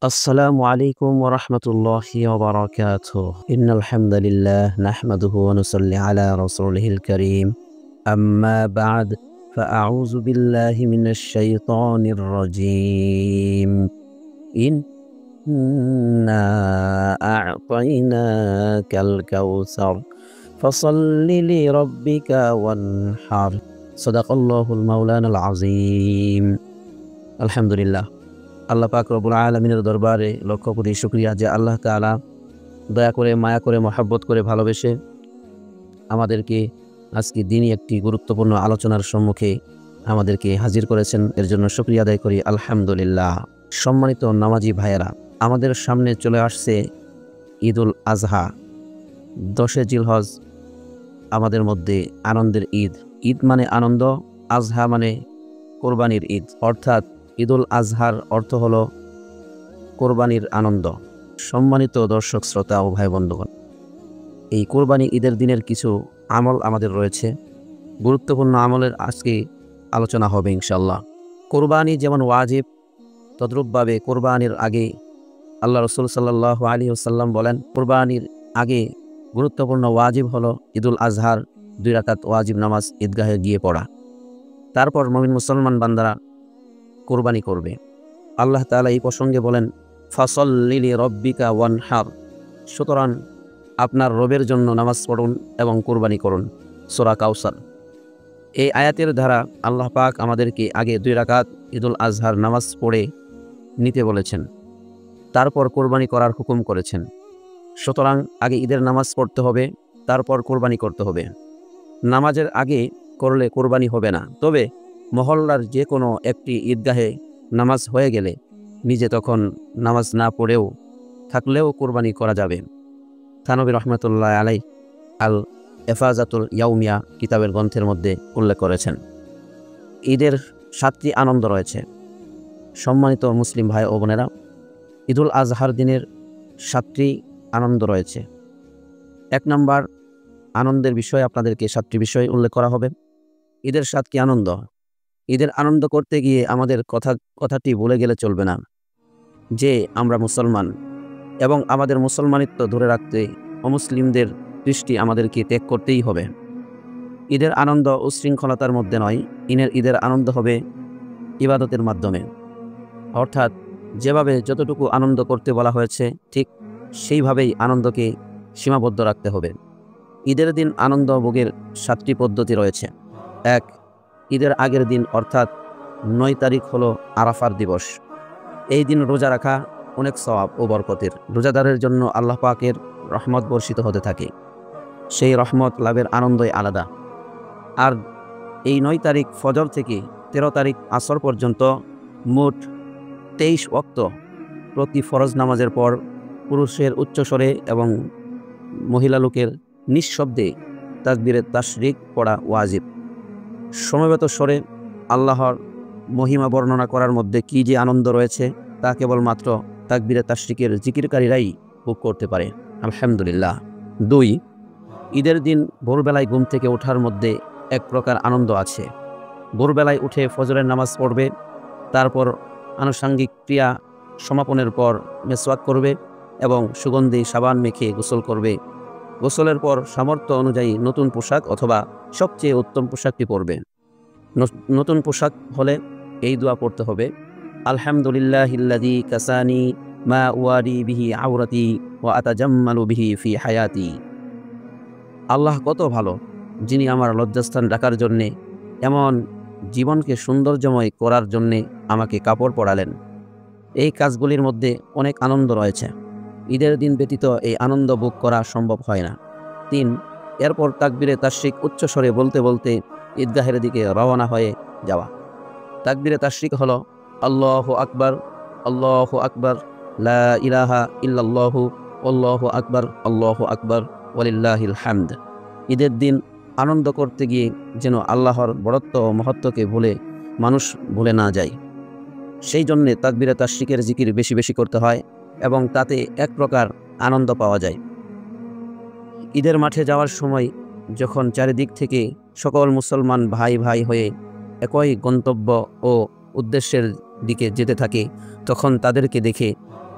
السلام عليكم ورحمة الله وبركاته إن الحمد لله نحمده ونصلي على رسوله الكريم أما بعد فأعوذ بالله من الشيطان الرجيم إنا أعطيناك الكوثر فصل لربك وانحر صدق الله المولانا العظيم الحمد لله আল্লাহ পাক রব্বুল আলামিনের দরবারে লক্ষ কোটি শুকরিয়া যে আল্লাহ তাআলা দয়া করে মায়া করে মহব্বত করে ভালোবেসে আমাদেরকে আজকে দিনই একটি গুরুত্বপূর্ণ আলোচনার সম্মুখে আমাদেরকে হাজির করেছেন। এর জন্য শুকরিয়া আদায় করি আলহামদুলিল্লাহ। সম্মানিত নামাজি ভাইয়েরা, আমাদের সামনে চলে আসছে ঈদুল আজহা। 10 জিলহজ আমাদের মধ্যে আনন্দের ঈদ। ঈদ মানে আনন্দ, আজহা মানে কোরবানির ঈদ, অর্থাৎ ঈদুল আজহার অর্থ হলো কোরবানির আনন্দ। সম্মানিত দর্শক শ্রোতা ও ভাই বন্ধুগণ, এই কোরবানি ঈদের দিনের কিছু আমল আমাদের রয়েছে, গুরুত্বপূর্ণ আমলের আজকে আলোচনা হবে ইনশাল্লাহ। কোরবানি যেমন ওয়াজিব, তদ্রূপভাবে কোরবানির আগে আল্লাহ রসুল সাল্লাল্লাহু আলাইহি ওয়াসাল্লাম বলেন, কোরবানির আগে গুরুত্বপূর্ণ ওয়াজিব হলো ঈদুল আজহার 2 রাকাত ওয়াজিব নামাজ ঈদগাহে গিয়ে পড়া। তারপর মুমিন মুসলমান বান্দারা কোরবানি করবে। আল্লাহ তাআলা এই প্রসঙ্গে বলেন, ফাসল্লি লিরাব্বিকা ওয়ানহার, সুতরাং আপনার রবের জন্য নামাজ পড়ুন এবং কোরবানি করুন। সূরা কাউসার। এই আয়াতের দ্বারা আল্লাহ পাক আমাদেরকে আগে 2 রাকাত ঈদুল আজহার নামাজ পড়ে নিতে বলেছেন, তারপর কোরবানি করার হুকুম করেছেন। সুতরাং আগে ঈদের নামাজ পড়তে হবে, তারপর কোরবানি করতে হবে। নামাজের আগে করলে কোরবানি হবে না, তবে মহল্লার যে কোনো একটি ঈদগাহে নামাজ হয়ে গেলে নিজে তখন নামাজ না পড়েও থাকলেও কোরবানি করা যাবে। থানবী রহমতুল্লাহ আলাই আল এফাজাতুল ইয়াউমিয়া কিতাবের গ্রন্থের মধ্যে উল্লেখ করেছেন। ঈদের 7টি আনন্দ রয়েছে। সম্মানিত মুসলিম ভাই ও বোনেরা, ঈদুল আজহার দিনের 7টি আনন্দ রয়েছে। 1 নম্বর আনন্দের বিষয়ে আপনাদেরকে 7টি বিষয় উল্লেখ করা হবে। ঈদের 7টি আনন্দ। ঈদের আনন্দ করতে গিয়ে আমাদের কথাটি ভুলে গেলে চলবে না যে আমরা মুসলমান এবং আমাদের মুসলমানিত্ব ধরে রাখতে অমুসলিমদের দৃষ্টি আমাদেরকে ত্যাগ করতেই হবে। ঈদের আনন্দ উশৃঙ্খলতার মধ্যে নয়, ঈদের আনন্দ হবে ইবাদতের মাধ্যমে, অর্থাৎ যেভাবে যতটুকু আনন্দ করতে বলা হয়েছে ঠিক সেইভাবেই আনন্দকে সীমাবদ্ধ রাখতে হবে। ঈদের দিন আনন্দ ভোগের 7টি পদ্ধতি রয়েছে। 1, ঈদের আগের দিন অর্থাৎ 9 তারিখ হলো আরাফার দিবস। এই দিন রোজা রাখা অনেক সওয়াব ও বরকতের। রোজাদারের জন্য আল্লাহ পাকের রহমত বর্ষিত হতে থাকে, সেই রহমত লাভের আনন্দই আলাদা। আর এই 9 তারিখ ফজর থেকে 13 তারিখ আসর পর্যন্ত মোট 23 ওয়াক্ত প্রতি ফরজ নামাজের পর পুরুষের উচ্চস্বরে এবং মহিলা লোকের নিঃশব্দে তাকবীরে তাশরিক পড়া ওয়াজিব। সমবেত স্বরে আল্লাহর মহিমা বর্ণনা করার মধ্যে কি যে আনন্দ রয়েছে তা কেবলমাত্র তাকবীরে তাশরিকের জিকিরকারীরাই ভোগ করতে পারে। আলহামদুলিল্লাহ। 2, ঈদের দিন ভোরবেলায় ঘুম থেকে ওঠার মধ্যে এক প্রকার আনন্দ আছে। ভোরবেলায় উঠে ফজরের নামাজ পড়বে, তারপর আনুষঙ্গিক ক্রিয়া সমাপনের পর মেসওয়াক করবে এবং সুগন্ধি সাবান মেখে গোসল করবে। গোসলের পর সামর্থ্য অনুযায়ী নতুন পোশাক অথবা সবচেয়ে উত্তম পোশাকটি পরবে। নতুন পোশাক হলে এই দোয়া পড়তে হবে, আলহামদুলিল্লাহিল্লাযী কাসানি মা ওয়ারি বিহি আওরাতি ওয়া আতাজাম্মালু বিহি ফি হায়াতি। আল্লাহ কত ভালো, যিনি আমার লজ্জাস্থান ঢাকার জন্যে এমন জীবনকে সৌন্দর্যময় করার জন্যে আমাকে কাপড় পরালেন। এই কাজগুলির মধ্যে অনেক আনন্দ রয়েছে। ঈদের দিন ব্যতীত এই আনন্দ ভোগ করা সম্ভব হয় না। 3, এরপর তাকবীরে তাশরিক উচ্চস্বরে বলতে বলতে ঈদগাহের দিকে রওনা হয়ে যাওয়া। তাকবীরে তাশরিক হলো আল্লাহু আকবার, আল্লাহু আকবার, লা ইলাহা ইল্লাল্লাহু, আল্লাহু আকবার, আল্লাহু আকবার, ওয়ালিল্লাহিল হামদ। ঈদের দিন আনন্দ করতে গিয়ে যেন আল্লাহর বড়ত্ব ও মহত্বকে মানুষ ভুলে না যায়, সেই জন্যে তাকবীরে তাশরিকের জিকির বেশি বেশি করতে হয় এবং তাতে এক প্রকার আনন্দ পাওয়া যায়। ঈদের মাঠে যাওয়ার সময় যখন চারিদিক থেকে সকল মুসলমান ভাই ভাই হয়ে একই গন্তব্য ও উদ্দেশ্যের দিকে যেতে থাকে, তখন তাদেরকে দেখে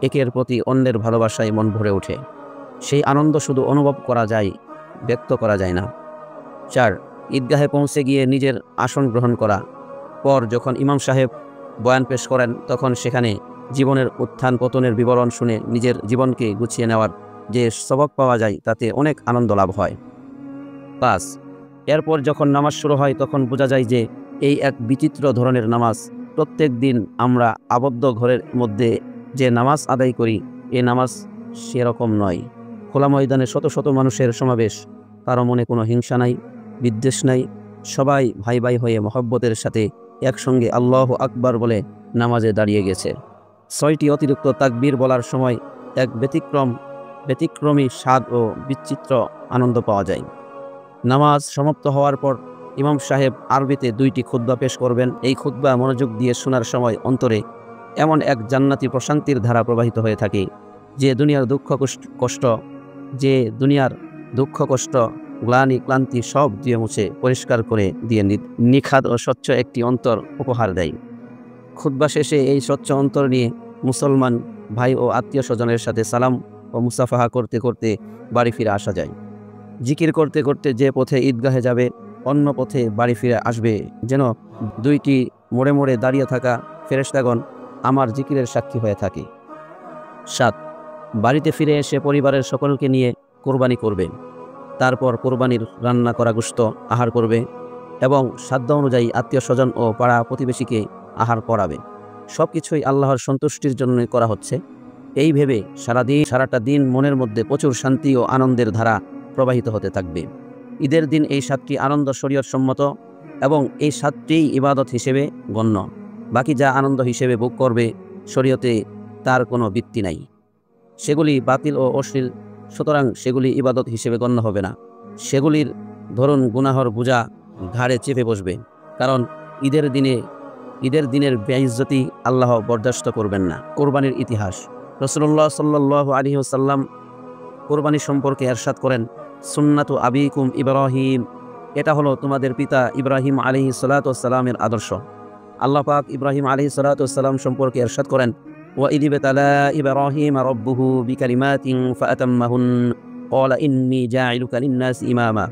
একের প্রতি অন্যের ভালোবাসায় মন ভরে ওঠে। সেই আনন্দ শুধু অনুভব করা যায়, ব্যক্ত করা যায় না। 4. ঈদগাহে পৌঁছে গিয়ে নিজের আসন গ্রহণ করা। পর যখন ইমাম সাহেব বয়ান পেশ করেন, তখন সেখানে জীবনের উত্থান পতনের বিবরণ শুনে নিজের জীবনকে গুছিয়ে নেওয়ার যে সবক পাওয়া যায়, তাতে অনেক আনন্দ লাভ হয়। 5. এরপর যখন নামাজ শুরু হয়, তখন বোঝা যায় যে এই এক বিচিত্র ধরনের নামাজ। প্রত্যেক দিন আমরা আবদ্ধ ঘরের মধ্যে যে নামাজ আদায় করি, এ নামাজ সেরকম নয়। খোলা ময়দানে শত শত মানুষের সমাবেশ, কারো মনে কোনো হিংসা নাই, বিদ্বেষ নাই, সবাই ভাই ভাই হয়ে মহব্বতের সাথে একসঙ্গে আল্লাহু আকবার বলে নামাজে দাঁড়িয়ে গেছে। 6টি অতিরিক্ত তাকবীর বলার সময় এক ব্যতিক্রমী স্বাদ ও বিচিত্র আনন্দ পাওয়া যায়। নামাজ সমাপ্ত হওয়ার পর ইমাম সাহেব আরবিতে 2টি খুতবা পেশ করবেন। এই খুতবা মনোযোগ দিয়ে শোনার সময় অন্তরে এমন এক জান্নাতি প্রশান্তির ধারা প্রবাহিত হয়ে থাকে, যে দুনিয়ার দুঃখ কষ্ট, গ্লানি ক্লান্তি সব দিয়ে মুছে পরিষ্কার করে দিয়ে নিখাদ ও স্বচ্ছ একটি অন্তর উপহার দেয়। খুতবা শেষে এই স্বচ্ছ অন্তর নিয়ে মুসলমান ভাই ও আত্মীয় স্বজনের সাথে সালাম ও মুসাফাহা করতে করতে বাড়ি ফিরে আসা যায়। জিকির করতে করতে যে পথে ঈদগাহে যাবে, অন্য পথে বাড়ি ফিরে আসবে, যেন 2টি মোড়ে মোড়ে দাঁড়িয়ে থাকা ফেরেশতাগণ আমার জিকিরের সাক্ষী হয়ে থাকে। 7. বাড়িতে ফিরে এসে পরিবারের সকলকে নিয়ে কোরবানি করবে। তারপর কোরবানির রান্না করা গোশত আহার করবে এবং সাধ্য অনুযায়ী আত্মীয় স্বজন ও পাড়া প্রতিবেশীকে আহার করাবে। সব কিছুই আল্লাহর সন্তুষ্টির জন্য করা হচ্ছে, এই ভেবে সারাটা দিন মনের মধ্যে প্রচুর শান্তি ও আনন্দের ধারা প্রবাহিত হতে থাকবে। ঈদের দিন এই 7টি আনন্দ শরীয়ত সম্মত এবং এই 7টিই ইবাদত হিসেবে গণ্য। বাকি যা আনন্দ হিসেবে ভোগ করবে, শরীয়তে তার কোনো ভিত্তি নাই, সেগুলি বাতিল ও অশ্লীল, সুতরাং সেগুলি ইবাদত হিসেবে গণ্য হবে না। সেগুলির ধরুন গুনাহর বোঝা ঘাড়ে চেপে বসবে, কারণ ঈদের দিনের বেইজ্জতি আল্লাহ বরদাস্ত করবেন না। কোরবানির ইতিহাস। রাসূলুল্লাহ সাল্লাল্লাহু আলাইহি ওয়াসাল্লাম কোরবানি সম্পর্কে ইরশাদ করেন, সুন্নাতু আবিকুম ইব্রাহিম, এটা হলো তোমাদের পিতা ইব্রাহিম আলাইহিস সালাতু ওয়াস সালামের আদর্শ। আল্লাহ পাক ইব্রাহিম আলাইহিস সালাতু ওয়াস সালাম সম্পর্কে ইরশাদ করেন, ওয়া ইয ইবতালা ইব্রাহিম রাব্বুহু বিকালিমাতিন ফাআতাম্মাহুন ক্বালা ইন্নী জাইলুকা লিন-নাসি ইমামা।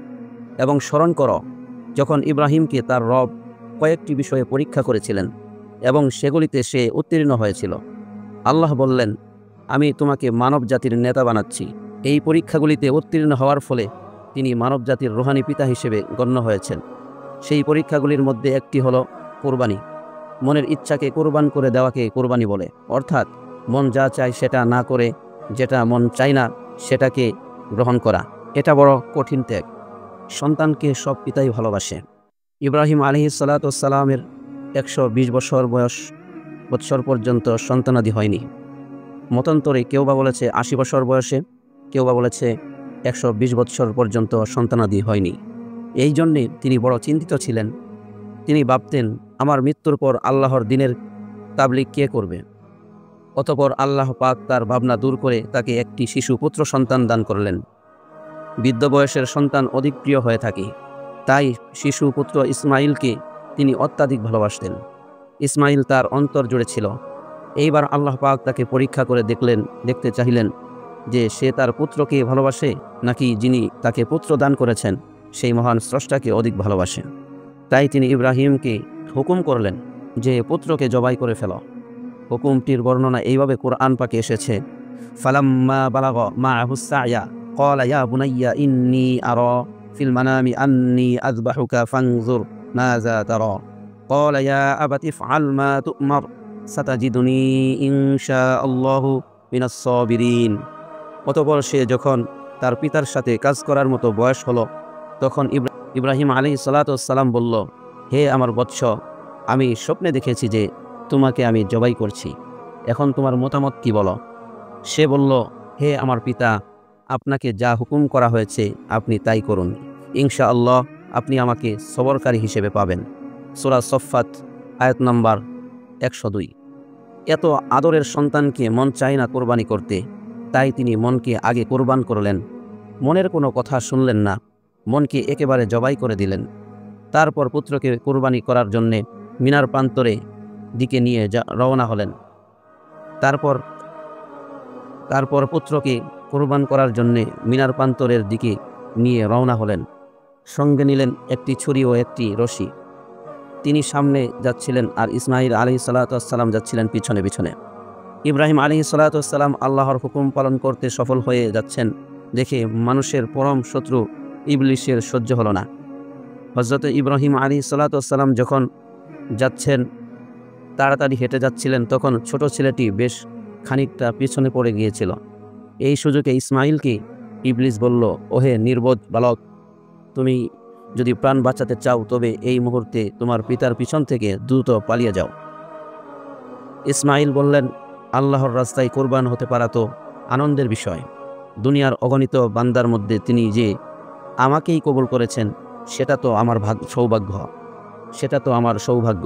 এবং স্মরণ করো যখন ইব্রাহিমকে তার রব কয়েকটি বিষয়ে পরীক্ষা করেছিলেন এবং সেগুলিতে সে উত্তীর্ণ হয়েছিল। আল্লাহ বললেন, আমি তোমাকে মানব জাতির নেতা বানাচ্ছি। এই পরীক্ষাগুলিতে উত্তীর্ণ হওয়ার ফলে তিনি মানব জাতির রুহানি পিতা হিসেবে গণ্য হয়েছেন। সেই পরীক্ষাগুলির মধ্যে একটি হলো কোরবানি। মনের ইচ্ছাকে কোরবান করে দেওয়াকে কোরবানি বলে, অর্থাৎ মন যা চায় সেটা না করে যেটা মন চায় না সেটাকে গ্রহণ করা। এটা বড় কঠিন ত্যাগ। সন্তানকে সব পিতাই ভালোবাসে। ইব্রাহিম আলাইহিস সালাতু ওয়াস সালামের 120 বছর পর্যন্ত সন্তানাদি হয়নি। মতান্তরে কেউ বা বলেছে 80 বছর বয়সে, কেউ বা বলেছে 120 বছর পর্যন্ত সন্তানাদি হয়নি। এই জন্যে তিনি বড় চিন্তিত ছিলেন। তিনি ভাবতেন, আমার মৃত্যুর পর আল্লাহর দ্বীনের তাবলীগ কে করবে? অতঃপর আল্লাহ পাক তার ভাবনা দূর করে তাকে একটি শিশু পুত্র সন্তান দান করলেন। বৃদ্ধ বয়সের সন্তান অধিক প্রিয় হয়ে থাকে, তাই শিশু পুত্র ইসমাইলকে তিনি অত্যাধিক ভালোবাসতেন। ইসমাইল তার অন্তর জুড়ে ছিল। এইবার আল্লাহ পাক তাকে পরীক্ষা করে দেখতে চাইলেন যে সে তার পুত্রকে ভালোবাসে নাকি যিনি তাকে পুত্র দান করেছেন সেই মহান স্রষ্টাকে অধিক ভালোবাসে। তাই তিনি ইব্রাহিমকে হুকুম করলেন যে পুত্রকে জবাই করে ফেল। হুকুমটির বর্ণনা এইভাবে কোরআন পাকে এসেছে, ফালাম্মা বালাগা মাআহুস সা'য়া ক্বালা ইয়া বুনাইয়া ইন্নী আরা ফিল মানামি আন্নী আযবাহুকা ফানজুর মাযা তারা ক্বালা ইয়া আবাতি ইফআল মা তু'মার সাতাজিদুনি ইনশাআল্লাহু মিনাস সাবিরিন। অতঃপর সে যখন তার পিতার সাথে কাজ করার মতো বয়স হলো, তখন ইব্রাহিম আলাইহিস সালাতু ওয়াস সালাম বলল, হে আমার বৎস, আমি স্বপ্নে দেখেছি যে তোমাকে আমি জবাই করছি, এখন তোমার মতামত কি বলো? সে বলল, হে আমার পিতা, আপনাকে যা হুকুম করা হয়েছে আপনি তাই করুন, ইনশাআল্লাহ আপনি আমাকে সবরকারী হিসেবে পাবেন। সূরা সফফাত আয়াত নাম্বার 102। এত আদরের সন্তানকে মন চায় না কোরবানি করতে, তাই তিনি মনকে আগে কোরবান করলেন। মনের কোনো কথা শুনলেন না, মনকে একেবারে জবাই করে দিলেন। তারপর পুত্রকে কোরবানি করার জন্যে মিনার প্রান্তরে দিকে নিয়ে রওনা হলেন। তারপর তারপর পুত্রকে কোরবান করার জন্যে মিনার প্রান্তরের দিকে নিয়ে রওনা হলেন। সঙ্গে নিলেন একটি ছুরি ও একটি রশি। তিনি সামনে যাচ্ছিলেন আর ইসমাঈল আলাইহিসসালাতু ওয়াসসালাম যাচ্ছিলেন পিছনে পিছনে। ইব্রাহিম আলাইহিসসালাতু ওয়াসসালাম আল্লাহর হুকুম পালন করতে সফল হয়ে যাচ্ছেন দেখে মানুষের পরম শত্রু ইবলিসের সহ্য হলো না। হযরত ইব্রাহিম আলাইহিসসালাতু ওয়াসসালাম যখন যাচ্ছেন, তাড়াতাড়ি হেঁটে যাচ্ছিলেন, তখন ছোট ছেলেটি বেশ খানিকটা পিছনে পড়ে গিয়েছিল। এই সুযোগে ইসমাঈলকে ইবলিস বলল, ওহে নির্বোধ বালক, তুমি যদি প্রাণ বাঁচাতে চাও তবে এই মুহূর্তে তোমার পিতার পিছন থেকে দ্রুত পালিয়ে যাও। ইসমাঈল বললেন, আল্লাহর রাস্তায় কোরবান হতে পারা তো আনন্দের বিষয়। দুনিয়ার অগণিত বান্দার মধ্যে তিনি যে আমাকেই কবুল করেছেন সেটা তো আমার সৌভাগ্য।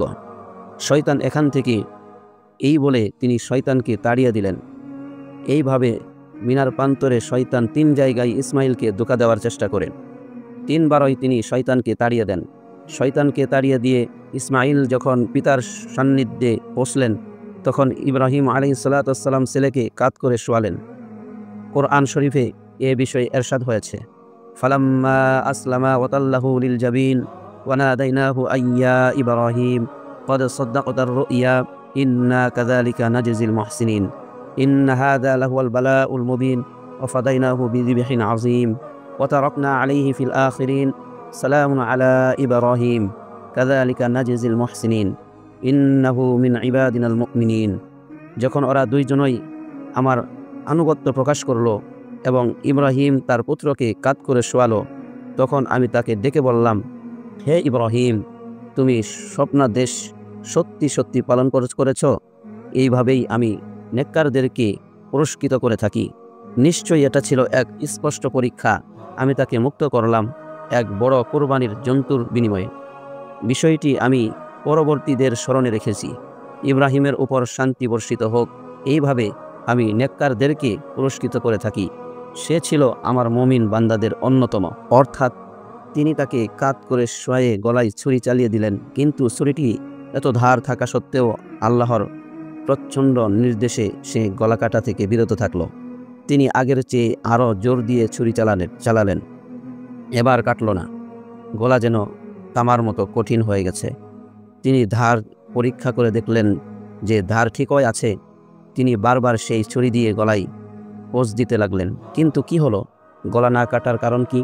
শয়তান এখান থেকে, এই বলে তিনি শয়তানকে তাড়িয়ে দিলেন। এইভাবে মিনার প্রান্তরে শয়তান 3 জায়গায় ইসমাঈলকে ধোঁকা দেওয়ার চেষ্টা করেন। 3 বারই তিনি শয়তানকে তাড়িয়ে দেন। শয়তানকে তাড়িয়ে দিয়ে ইসমাঈল যখন পিতার সান্নিধ্যে পৌঁছলেন, তখন ইব্রাহিম আলাইহিসসালাতু ওয়াসসালাম ছেলেকে কাঁধ করে শোয়ালেন। কোরআন শরীফে এ বিষয়ে এরশাদ হয়েছে, ফালাম্মা আসলামা ওয়াতাল্লাহু লিল জাবিন ওয়া নাদাইনাহু আইয়া ইব্রাহিম قد صدقت الرؤيا إنا كذلك نجزي المحسنين إن هذا لهو البلاء المبين وفديناه بذبح عظيم وتركنا عليه في الآخرين سلام على إبراهيم كذلك نجزي المحسنين إنه من عبادنا المؤمنين। যখন ওরা দুইজনই আমার আনুগত্য প্রকাশ করলো এবং ইব্রাহিম তার পুত্রকে কাঁধ করে শোয়ালো, তখন আমি তাকে ডেকে বললাম, হে ইব্রাহিম, তুমি স্বপ্নাদেশ সত্যি সত্যি পালন করেছ। এইভাবেই আমি নেককারদেরকে পুরস্কৃত করে থাকি। নিশ্চয়ই এটা ছিল এক স্পষ্ট পরীক্ষা। আমি তাকে মুক্ত করলাম এক বড় কোরবানির জন্তুর বিনিময়ে। বিষয়টি আমি পরবর্তীদের স্মরণে রেখেছি। ইব্রাহিমের উপর শান্তি বর্ষিত হোক। এইভাবে আমি নেককারদেরকে পুরস্কৃত করে থাকি। সে ছিল আমার মুমিন বান্দাদের অন্যতম। অর্থাৎ তিনি তাকে কাঁধ করে শোয়ে গলায় ছুরি চালিয়ে দিলেন, কিন্তু ছুরিটি এত ধার থাকা সত্ত্বেও আল্লাহর প্রচণ্ড নির্দেশে সে গলা কাটা থেকে বিরত থাকল। তিনি আগের চেয়ে আরও জোর দিয়ে ছুরি চালালেন। এবার কাটল না, গলা যেন তামার মতো কঠিন হয়ে গেছে। তিনি ধার পরীক্ষা করে দেখলেন যে ধার ঠিকই আছে। তিনি বারবার সেই ছুরি দিয়ে গলায় পোঁচ দিতে লাগলেন, কিন্তু কি হলো? গলা না কাটার কারণ কি?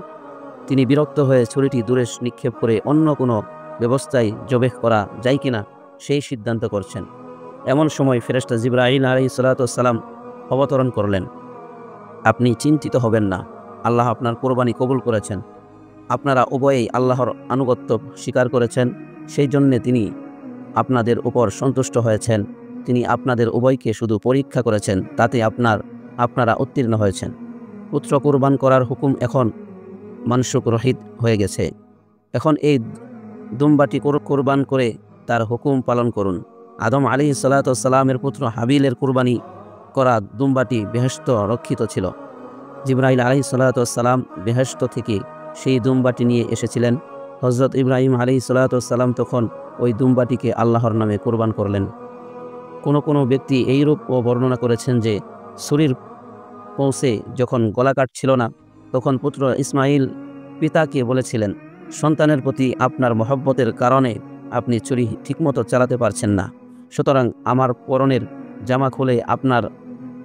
তিনি বিরক্ত হয়ে ছুরিটি দূরে নিক্ষেপ করে অন্য কোনো ব্যবস্থায় জবেহ করা যায় কিনা সেই সিদ্ধান্ত করছেন। এমন সময় ফেরেশতা জিবরাইল আলাইহিসসালাতু ওয়াসসালাম অবতরণ করলেন। আপনি চিন্তিত হবেন না, আল্লাহ আপনার কোরবানি কবুল করেছেন। আপনারা উভয়েই আল্লাহর আনুগত্য স্বীকার করেছেন, সেই জন্যে তিনি আপনাদের উপর সন্তুষ্ট হয়েছেন। তিনি আপনাদের উভয়কে শুধু পরীক্ষা করেছেন, তাতে আপনারা উত্তীর্ণ হয়েছেন। পুত্র কোরবান করার হুকুম এখন মানসুক রহিত হয়ে গেছে। এখন এই দুম্বাটি কোরবান করে তার হুকুম পালন করুন। আদম আলাইহিসসালাতু ওয়াসসালামের পুত্র হাবিলের কোরবানি করা দুম্বাটি বেহেশত রক্ষিত ছিল। জিবরাইল আলাইহিসসালাতু ওয়াসসালাম বেহেশত থেকে সেই দুম্বাটি নিয়ে এসেছিলেন। হযরত ইব্রাহিম আলাইহিসসালাতু ওয়াসসালাম তখন ওই দুম্বাটিকে আল্লাহর নামে কোরবান করলেন। কোনো ব্যক্তি এইরূপ বর্ণনা করেছেন যে ছুরির পৌঁছে যখন গলা কাটছিল না, তখন পুত্র ইসমাঈল পিতাকে বলেছিলেন, সন্তানের প্রতি আপনার মহব্বতের কারণে আপনি ছুরি ঠিকমতো চালাতে পারছেন না, সুতরাং আমার পরনের জামা খুলে আপনার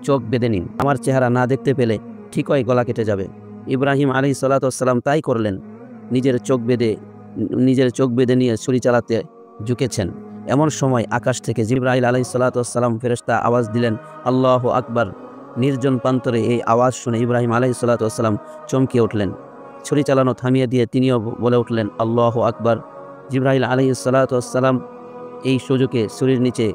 চোখ বেঁধে নিন। আমার চেহারা না দেখতে পেলে ঠিকই গলা কেটে যাবে। ইব্রাহিম আলাইহিসসালাতু ওয়াসসালাম তাই করলেন। নিজের চোখ বেঁধে নিয়ে ছুরি চালাতে ঝুঁকেছেন। এমন সময় আকাশ থেকে জিবরাইল আলাইহিসসালাতু ওয়াসসালাম ফেরেশতা আওয়াজ দিলেন, আল্লাহু আকবার। নির্জন প্রান্তরে এই আওয়াজ শুনে ইব্রাহিম আলাইহিসসালাতু ওয়াসসালাম চমকে উঠলেন। ছুরি চালানো থামিয়ে দিয়ে তিনিও বলে উঠলেন, আল্লাহু আকবার। জিবরাইল আলাইহিসসালাতু ওয়াসসালাম এই সুযোগে ছুরির নিচে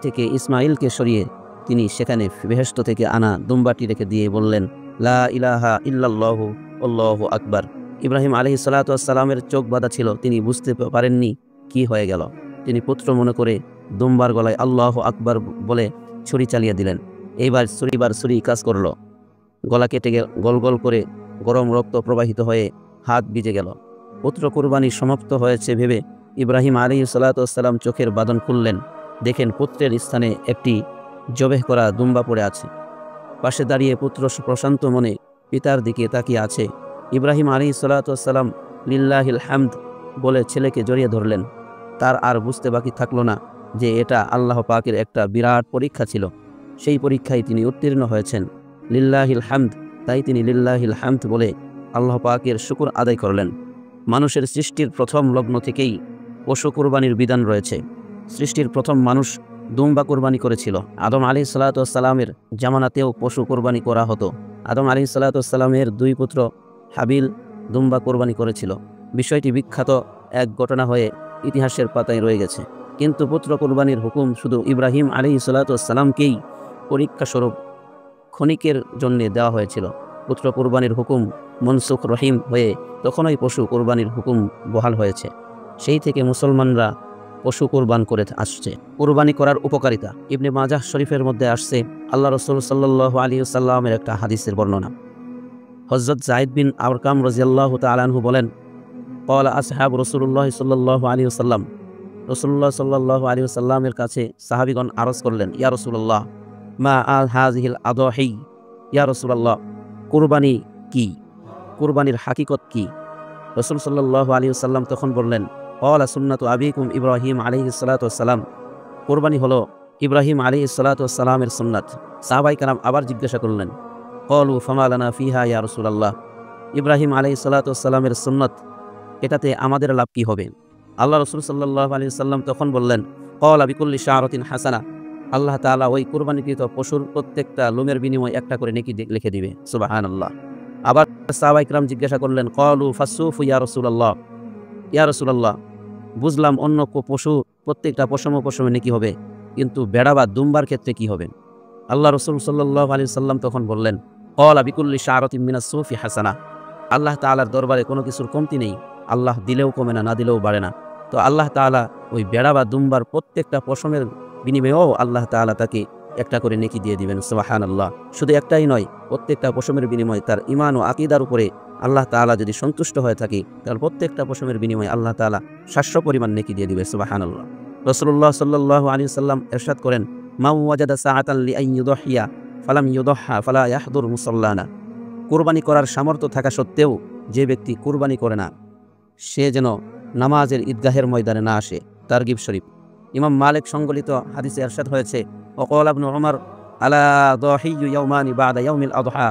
থেকে ইসমাঈলকে সরিয়ে তিনি সেখানে বেহেশত থেকে আনা দুম্বাটি রেখে দিয়ে বললেন, লা ইলাহা ইল্লাল্লাহু আল্লাহু আকবার। ইব্রাহিম আলাইহিসসালাতু ওয়াসসালামের চোখ বাঁধা ছিল, তিনি বুঝতে পারেননি কি হয়ে গেল। তিনি পুত্র মনে করে দুম্বার গলায় আল্লাহু আকবার বলে ছুরি চালিয়ে দিলেন। এইবার ছুরি কাজ করল। গলা কেটে গল গল করে গরম রক্ত প্রবাহিত হয়ে হাত ভিজে গেল। পুত্র কুরবানি সমাপ্ত হয়েছে ভেবে ইব্রাহিম আলাইহিসসালাতু ওয়াসসালাম চোখের বাঁধন খুললেন। দেখেন পুত্রের স্থানে একটি জবেহ করা দুম্বা পড়ে আছে। পাশে দাঁড়িয়ে পুত্র প্রশান্ত মনে পিতার দিকে তাকিয়ে আছে। ইব্রাহিম আলাইহিস সালাতু ওয়াস সালাম লিল্লাহিল হামদ বলে ছেলেকে জড়িয়ে ধরলেন। তার আর বুঝতে বাকি থাকলো না যে এটা আল্লাহ পাকের একটা বিরাট পরীক্ষা ছিল। সেই পরীক্ষায় তিনি উত্তীর্ণ হয়েছেন। লিল্লাহিল হামদ, তাই তিনি লিল্লাহিল হামদ বলে আল্লাহ পাকের শুকর আদায় করলেন। মানুষের সৃষ্টির প্রথম লগ্ন থেকেই পশু কুরবানির বিধান রয়েছে। সৃষ্টির প্রথম মানুষ দুম্বা কুরবানি করেছিল। আদম আলাইহিস সালাতু ওয়াস সালামের জামানাতেও পশু কুরবানি করা হতো। আদম আলাইহিস সালাতু ওয়াস সালামের দুই পুত্র হাবিল দুম্বা কুরবানি করেছিল। বিষয়টি বিখ্যাত এক ঘটনা হয়ে ইতিহাসের পাতায় রয়ে গেছে। কিন্তু পুত্র কুরবানির হুকুম শুধু ইব্রাহিম আলাইহিস সালাতু ওয়াস সালামকেই পরীক্ষাস্বরূপ ক্ষণিকের জন্যে দেওয়া হয়েছিল। পুত্র কুরবানির হুকুম মনসুখ রহিম হয়ে তখনই পশু কুরবানির হুকুম বহাল হয়েছে। সেই থেকে মুসলমানরা পশু কুরবান করে আসছে। কুরবানি করার উপকারিতা ইবনে মাজাহ শরীফের মধ্যে আসছে আল্লাহ রাসূল সাল্লাল্লাহু আলাইহি ওয়াসাল্লামের একটা হাদিসের বর্ণনা। হযরত যায়েদ বিন আরকাম রাদিয়াল্লাহু তাআলা আনহু বলেন, ক্বালা আসহাবু রাসূলুল্লাহ সাল্লাল্লাহু আলাইহি ওয়াসাল্লাম, রাসূলুল্লাহ সাল্লাল্লাহু আলাইহি ওয়াসাল্লামের কাছে সাহাবীগণ আরজ করলেন, ইয়া রাসূলুল্লাহ মা আল হাযিহিল আদাহি, ইয়া রাসূলুল্লাহ কুরবানি কি? কুরবানির হাকিকত কি? রাসূল সাল্লাল্লাহু আলাইহি ওয়াসাল্লাম তখন বললেন, ক্বালা সুন্নাতু আবিকুম ইব্রাহিম আলাইহিস সালাতু ওয়াস সালাম, কুরবানি হলো ইব্রাহিম আলাইহিস সালাতু ওয়াস সালামের সুন্নাত। সাহাবায়ে কেরাম আবার জিজ্ঞাসা করলেন, ক্বালু ফামা লানা ফিহা ইয়া রাসূলুল্লাহ, ইব্রাহিম আলাইহিস সালাতু ওয়াস সালামের সুন্নাত, এটাতে আমাদের লাভ কি হবে? আল্লাহ রাসূল সাল্লাল্লাহু আলাইহি ওয়াসাল্লাম তখন বললেন, ক্বালা বিকুল্লি শাআরাতিন হাসানা, আল্লাহ তাআলা ওই কুরবানিকৃত পশুর প্রত্যেকটা লোমের বিনিময়ে একটা করে নেকি লিখে দিবে। সুবহানাল্লাহ। আবার সাহাবায়ে কেরাম জিজ্ঞাসা করলেন, ক্বালু ফাসসুফু ইয়া রাসূলুল্লাহ, ইয়া রাসূলুল্লাহ বুঝলাম অন্য পশু প্রত্যেকটা পশমে নেকি হবে, কিন্তু বেড়া বা দুম্বার ক্ষেত্রে কি হবে? আল্লাহ রাসূল সাল্লাল্লাহু আলাইহি ওয়াসাল্লাম তখন বললেন, ক্বালা বিকুল্লি শাআরাতিন মিনাস সুফি হাসানা, আল্লাহ তাআলার দরবারে কোনো কিছুর কমতি নেই। আল্লাহ দিলেও কমে না, না দিলেও বাড়ে না। তো আল্লাহ তাআলা ওই বেড়া বা দুম্বার প্রত্যেকটা পশমের বিনিময়েও আল্লাহ তাআলা তাকে একটা করে নেকি দিয়ে দিবেন। সুবহানাল্লাহ। শুধু একটাই নয়, প্রত্যেকটা পশমের বিনিময়ে তার ঈমান ও আকীদার উপরে আল্লাহ তাআলা যদি সন্তুষ্ট হয়ে থাকে, তাহলে প্রত্যেকটা পশমের বিনিময়ে আল্লাহ তাআলা 700 পরিমাণ নেকি দিয়ে দিবে। সুবহানাল্লাহ। রাসূলুল্লাহ সাল্লাল্লাহু আলাইহি ওয়াসাল্লাম ইরশাদ করেন, মান ওয়াজাদা সাআতান লিআন ইউদহিয়া ফালাম ইউদহা ফালা ইয়াহদুর মুসাল্লানা, কুরবানি করার সামর্থ্য থাকা সত্ত্বেও যে ব্যক্তি কুরবানি করে না, সে যেন নামাজের ঈদগাহের ময়দানে না আসে। তারগিব শরীফ। ইমাম মালিক সংকলিত হাদিসে ইরশাদ হয়েছে, ওয়াকালা ইবনে উমর আলা দাহিয়্যু ইয়াওমানি বা'দা ইয়াউমিল আযহা,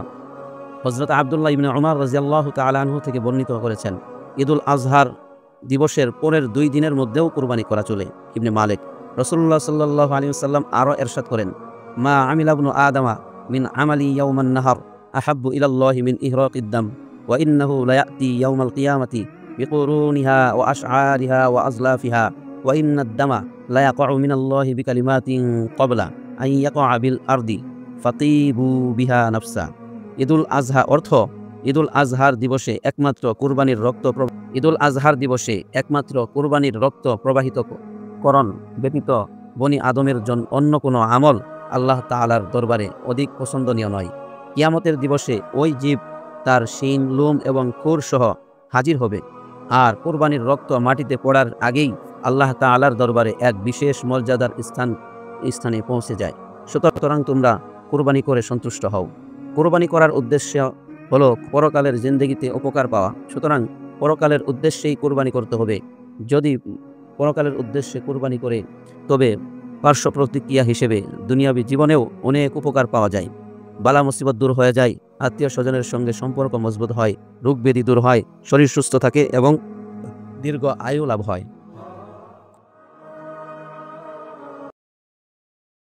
হযরত আব্দুল্লাহ ইবনে উমর রাদিয়াল্লাহু তাআলা আনহু থেকে বর্ণিত করেছেন, ঈদুল আজহার দিবসের পরের 2 দিনের মধ্যেও কুরবানি করা চলে। ইবনে মালিক। রাসূলুল্লাহ সাল্লাল্লাহু আলাইহি ওয়াসাল্লাম আরো ইরশাদ করেন, মা আমিলা ইবনু আদামা মিন আমালি ইয়াওমান নাহার আহাব্বু ইলাল্লাহি মিন ইহরাকিদ দাম ওয়া ইন্নাহু লায়াতি ইয়াওমাল কিয়ামাতি বিকুরুনিহা ওয়া আশআরিহা ওয়া আজলাফিহা ওয়া ইন্নাদ দামা লায়াকউ মিনাল্লাহি বিকালিমাতিন ক্বাবলা আন ইয়াকআ বিল আরদি ফাতিবু বিহা নাফসা। ঈদুল আজহা অর্থ ঈদুল আজহার দিবসে একমাত্র কুরবানির রক্ত প্রবাহিত করণ ব্যতীত বনি আদমের অন্য কোনো আমল আল্লাহ তাআলার দরবারে অধিক পছন্দনীয় নয়। কিয়ামতের দিবসে ওই জীব তার শিং, লোম এবং খুর সহ হাজির হবে, আর কুরবানির রক্ত মাটিতে পড়ার আগেই আল্লাহ তাআলার দরবারে এক বিশেষ মর্যাদার স্থানে পৌঁছে যায়। সুতরাং তোমরা কুরবানি করে সন্তুষ্ট হও। কুরবানি করার উদ্দেশ্য হলো পরকালের জিন্দেগিতে উপকার পাওয়া। সুতরাং পরকালের উদ্দেশ্যেই কুরবানি করতে হবে। যদি পরকালের উদ্দেশ্যে কুরবানি করে, তবে পার্শ্ব প্রতিক্রিয়া হিসেবে দুনিয়াবী জীবনেও অনেক উপকার পাওয়া যায়। বালা মুসিবত দূর হয়ে যায়, আত্মীয় স্বজনের সঙ্গে সম্পর্ক মজবুত হয়, রোগ ব্যাধি দূর হয়, শরীর সুস্থ থাকে এবং দীর্ঘ আয়ু লাভ হয়।